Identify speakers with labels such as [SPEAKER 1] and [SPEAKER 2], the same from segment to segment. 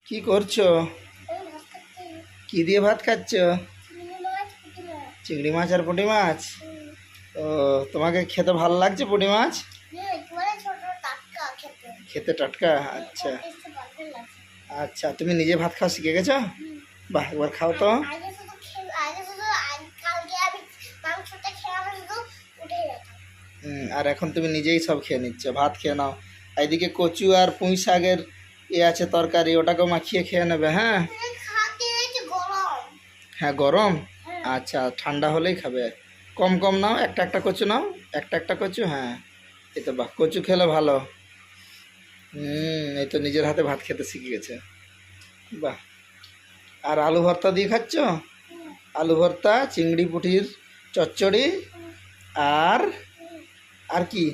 [SPEAKER 1] কি করছো? কি দিয়ে ভাত খাচ্ছ? চিংড়ি মাছ আর পুঁটি মাছ। ও, তোমাকে খেতে ভালো লাগছে পুঁটি মাছ? খেতে টাটকা? আচ্ছা আচ্ছা, তুমি নিজে ভাত খাওয়া শিখে গেছো? বাহ, একবার খাও তো। আর এখন তুমি নিজেই সব খেয়ে নিচ্ছ, ভাত খেয়ে নাও। এইদিকে কচু আর পুঁই শাকের আছে তরকারি, ওটাকেও মাখিয়ে খেয়ে নেবে। হ্যাঁ হ্যাঁ, গরম। আচ্ছা, ঠান্ডা হলেই খাবে। কম কম নাও, একটা একটা কচু নাও, একটা একটা কচু। হ্যাঁ, এই তো, বাহ, কচু খেলে ভালো। এই তো নিজের হাতে ভাত খেতে শিখে গেছে। বাহ। আর আলু ভর্তা দিয়ে খাচ্ছ? আলু ভর্তা, চিংড়ি পুঁটির চচ্চড়ি, আর আর কি?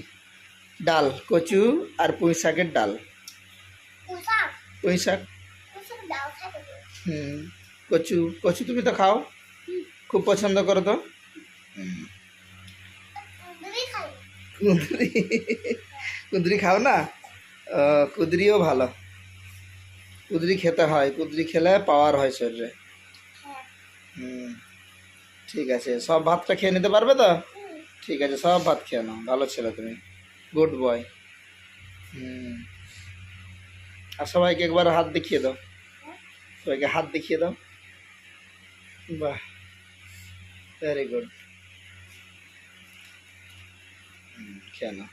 [SPEAKER 1] ডাল, কচু আর পুঁই শাকের ডাল। পুঁই শাক। হুম। কচু, কচু তুমি তো খাও, খুব পছন্দ করো তো। কুঁদরি, কুঁদরি খাও না? কুঁদরিও ভালো, কুঁদরি খেতে হয়, কুঁদরি খেলে পাওয়ার হয় শরীরে। হুম। ঠিক আছে, সব ভাতটা খেয়ে নিতে পারবে তো? ঠিক আছে, সব ভাত খেয়ে নাও, ভালো ছেলে তুমি, গুড বয়। হুম। আর সবাইকে একবার হাত দেখিয়ে দাও, সবাইকে হাত দেখিয়ে দাও। বাহ, ভেরি গুড। খেয়ে নাও।